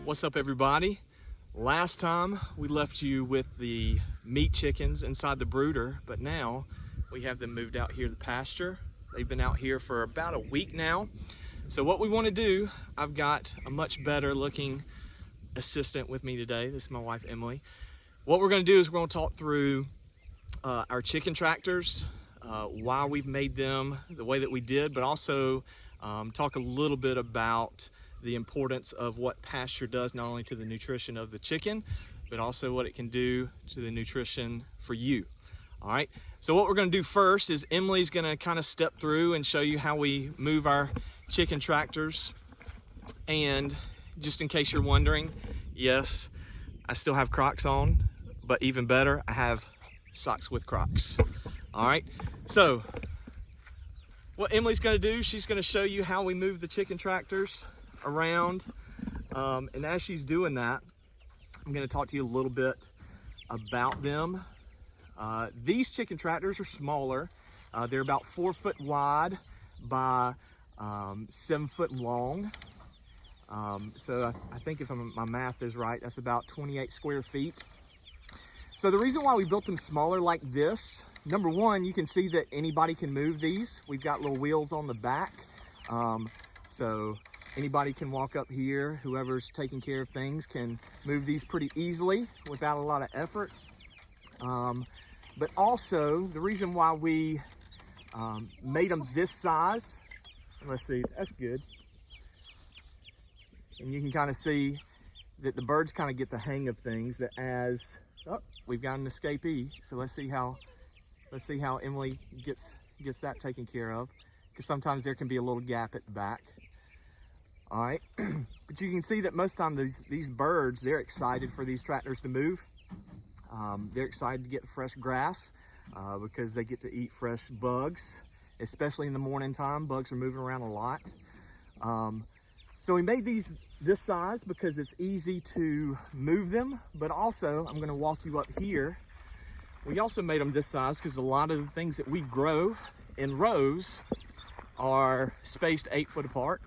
What's up, everybody? Last time we left you with the meat chickens inside the brooder, but now we have them moved out here to the pasture. They've been out here for about a week now. So what we want to do, I've got a much better looking assistant with me today. This is my wife, Emily. What we're going to do is we're going to talk through our chicken tractors, why we've made them the way that we did, but also talk a little bit about the importance of what pasture does, not only to the nutrition of the chicken, but also what it can do to the nutrition for you. All right, so what we're going to do first is Emily's going to kind of step through and show you how we move our chicken tractors. And just in case you're wondering, yes, I still have Crocs on, but even better, I have socks with Crocs. All right, so what Emily's going to do, she's going to show you how we move the chicken tractors around, and as she's doing that, I'm going to talk to you a little bit about them. These chicken tractors are smaller. They're about 4 foot wide by 7 foot long. So I think if my math is right, that's about 28 square feet. So the reason why we built them smaller like this, number one, you can see that anybody can move these. We've got little wheels on the back. So anybody can walk up here. Whoever's taking care of things can move these pretty easily without a lot of effort. But also, the reason why we made them this size, let's see, that's good. And you can kind of see that the birds kind of get the hang of things, that as, oh, we've got an escapee. So let's see how Emily gets that taken care of, because sometimes there can be a little gap at the back. All right, but you can see that most of the time these birds, they're excited for these tractors to move. They're excited to get fresh grass because they get to eat fresh bugs, especially in the morning time. Bugs are moving around a lot. So we made these this size because it's easy to move them, but also I'm going to walk you up here. We also made them this size because a lot of the things that we grow in rows are spaced 8 foot apart.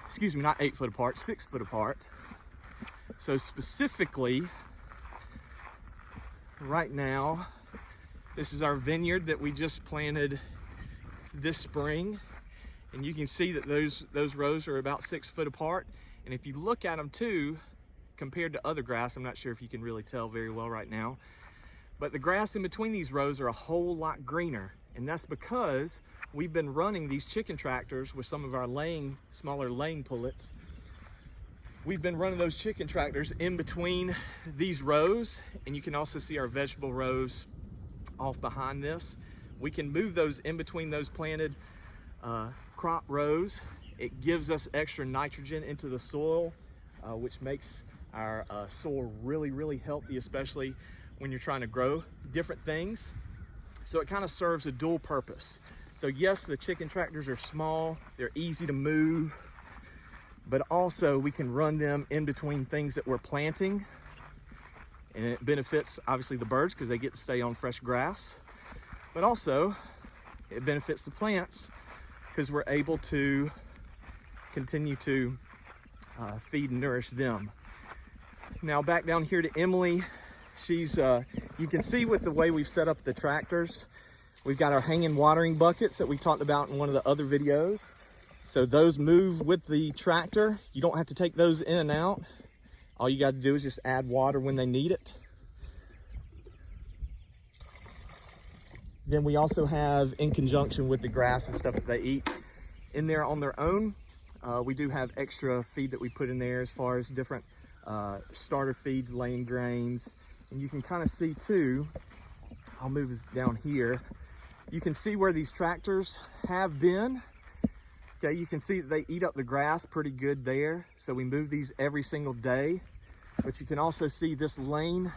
Excuse me, not 8 foot apart, 6 foot apart. So specifically, right now, this is our vineyard that we just planted this spring. And you can see that those rows are about 6 foot apart. And if you look at them too, compared to other grass, I'm not sure if you can really tell very well right now, but the grass in between these rows are a whole lot greener. And that's because we've been running these chicken tractors with some of our smaller laying pullets. We've been running those chicken tractors in between these rows, and you can also see our vegetable rows off behind this. We can move those in between those planted crop rows. It gives us extra nitrogen into the soil, which makes our soil really, really healthy, especially when you're trying to grow different things. So it kind of serves a dual purpose. So yes, the chicken tractors are small, they're easy to move, but also we can run them in between things that we're planting. And it benefits obviously the birds because they get to stay on fresh grass, but also it benefits the plants because we're able to continue to feed and nourish them. Now back down here to Emily. She's, you can see with the way we've set up the tractors, we've got our hanging watering buckets that we talked about in one of the other videos. So those move with the tractor. You don't have to take those in and out. All you got to do is just add water when they need it. Then we also have, in conjunction with the grass and stuff that they eat in there on their own, we do have extra feed that we put in there as far as different starter feeds, laying grains. And you can kind of see too, I'll move this down here. You can see where these tractors have been. Okay, you can see that they eat up the grass pretty good there. So we move these every single day. But you can also see this lane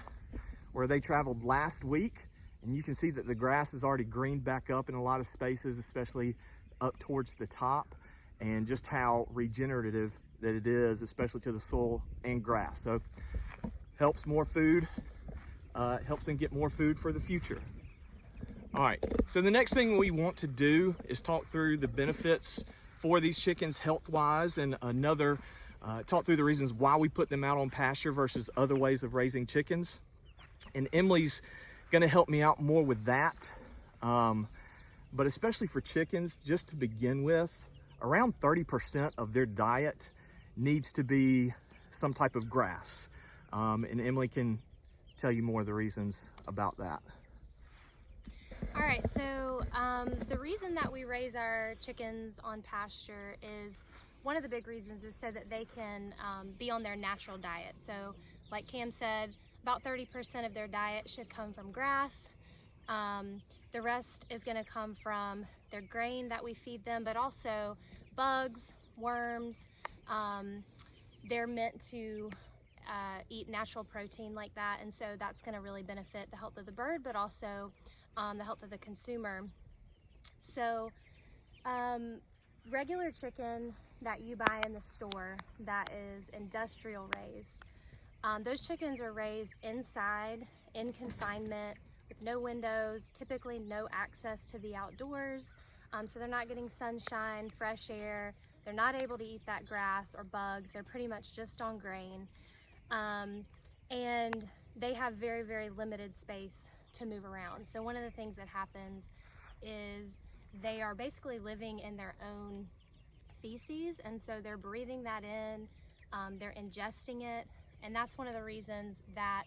where they traveled last week. And you can see that the grass is already greened back up in a lot of spaces, especially up towards the top, and just how regenerative that it is, especially to the soil and grass. So helps more food, helps them get more food for the future. All right, so the next thing we want to do is talk through the benefits for these chickens health-wise, and another Talk through the reasons why we put them out on pasture versus other ways of raising chickens. And Emily's gonna help me out more with that. But especially for chickens, just to begin with, around 30% of their diet needs to be some type of grass. And Emily can tell you more of the reasons about that. All right, so the reason that we raise our chickens on pasture is, one of the big reasons is so that they can be on their natural diet. So like Cam said, about 30% of their diet should come from grass. The rest is gonna come from their grain that we feed them, but also bugs, worms. They're meant to eat natural protein like that, and so that's gonna really benefit the health of the bird, but also the health of the consumer. So regular chicken that you buy in the store that is industrial raised, those chickens are raised inside in confinement with no windows, typically no access to the outdoors. So they're not getting sunshine, fresh air. They're not able to eat that grass or bugs. They're pretty much just on grain. And they have very, very limited space to move around. So one of the things that happens is they are basically living in their own feces, and so they're breathing that in, they're ingesting it, and that's one of the reasons that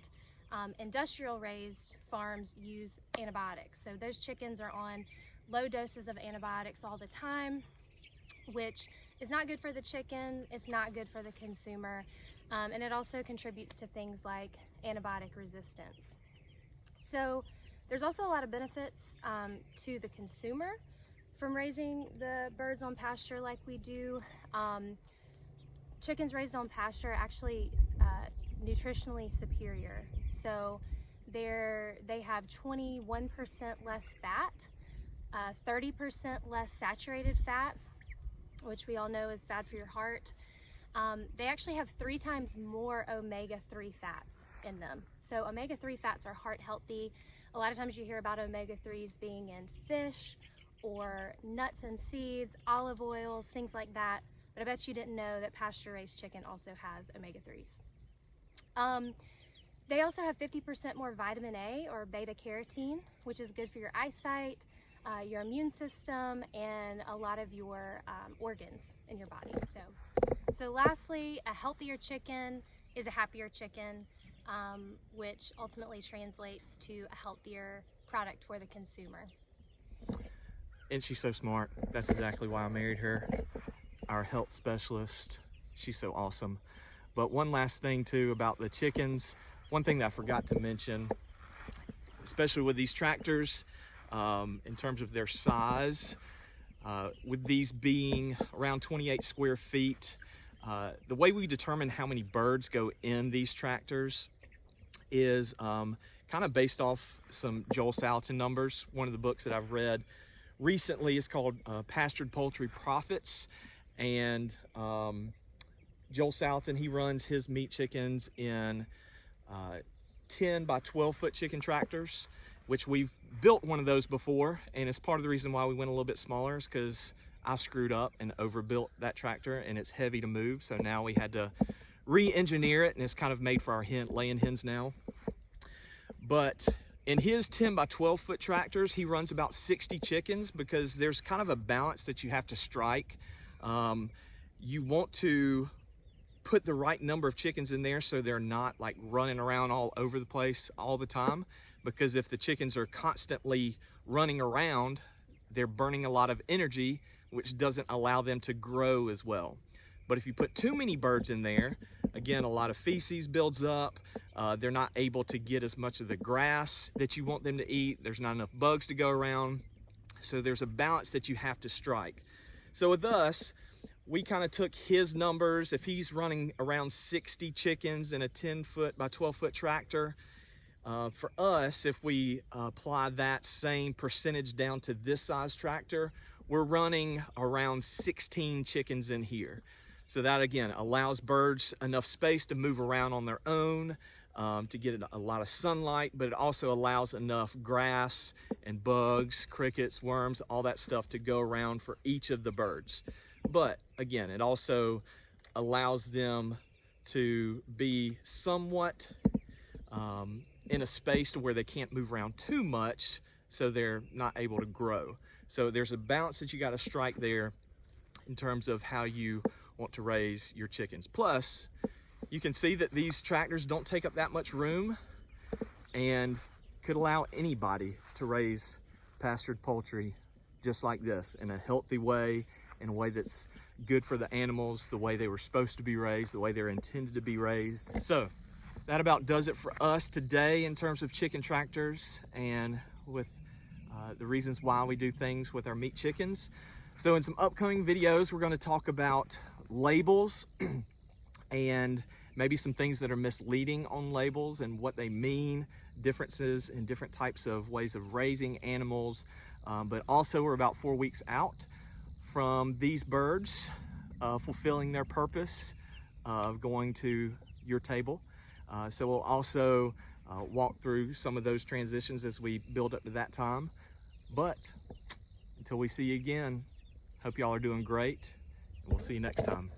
industrial raised farms use antibiotics. So those chickens are on low doses of antibiotics all the time, which is not good for the chicken, it's not good for the consumer, and it also contributes to things like antibiotic resistance. So there's also a lot of benefits to the consumer from raising the birds on pasture like we do. Chickens raised on pasture are actually nutritionally superior. So they have 21% less fat, 30% less saturated fat, which we all know is bad for your heart. They actually have 3 times more omega-3 fats in them. So omega-3 fats are heart healthy. A lot of times you hear about omega-3s being in fish or nuts and seeds, olive oils, things like that. But I bet you didn't know that pasture-raised chicken also has omega-3s. They also have 50% more vitamin A or beta carotene, which is good for your eyesight, your immune system, and a lot of your organs in your body. So lastly, a healthier chicken is a happier chicken, which ultimately translates to a healthier product for the consumer. And she's so smart. That's exactly why I married her, our health specialist. She's so awesome. But one last thing too about the chickens, one thing that I forgot to mention, especially with these tractors, in terms of their size, with these being around 28 square feet, the way we determine how many birds go in these tractors is kind of based off some Joel Salatin numbers. One of the books that I've read recently is called Pastured Poultry Profits, and Joel Salatin, he runs his meat chickens in 10 by 12 foot chicken tractors, which we've built one of those before, and it's part of the reason why we went a little bit smaller is because I screwed up and overbuilt that tractor, and it's heavy to move, so now we had to re-engineer it, and it's kind of made for our laying hens now. But in his 10 by 12 foot tractors, he runs about 60 chickens because there's kind of a balance that you have to strike. You want to put the right number of chickens in there so they're not like running around all over the place all the time, because if the chickens are constantly running around, they're burning a lot of energy, which doesn't allow them to grow as well. But if you put too many birds in there, again, a lot of feces builds up. They're not able to get as much of the grass that you want them to eat. There's not enough bugs to go around. So there's a balance that you have to strike. So with us, we kind of took his numbers. If he's running around 60 chickens in a 10 foot by 12 foot tractor, for us, if we apply that same percentage down to this size tractor, we're running around 16 chickens in here. So that again allows birds enough space to move around on their own, to get a lot of sunlight, but it also allows enough grass and bugs, crickets, worms, all that stuff to go around for each of the birds. But again, it also allows them to be somewhat in a space to where they can't move around too much, so they're not able to grow. So there's a balance that you got to strike there in terms of how you want to raise your chickens. Plus, you can see that these tractors don't take up that much room and could allow anybody to raise pastured poultry just like this, in a healthy way, in a way that's good for the animals, the way they were supposed to be raised, the way they're intended to be raised. So that about does it for us today in terms of chicken tractors and with the reasons why we do things with our meat chickens. So in some upcoming videos, we're going to talk about labels and maybe some things that are misleading on labels and what they mean, differences in different types of ways of raising animals. But also we're about 4 weeks out from these birds fulfilling their purpose of going to your table. So we'll also walk through some of those transitions as we build up to that time. But until we see you again, hope y'all are doing great, and we'll see you next time.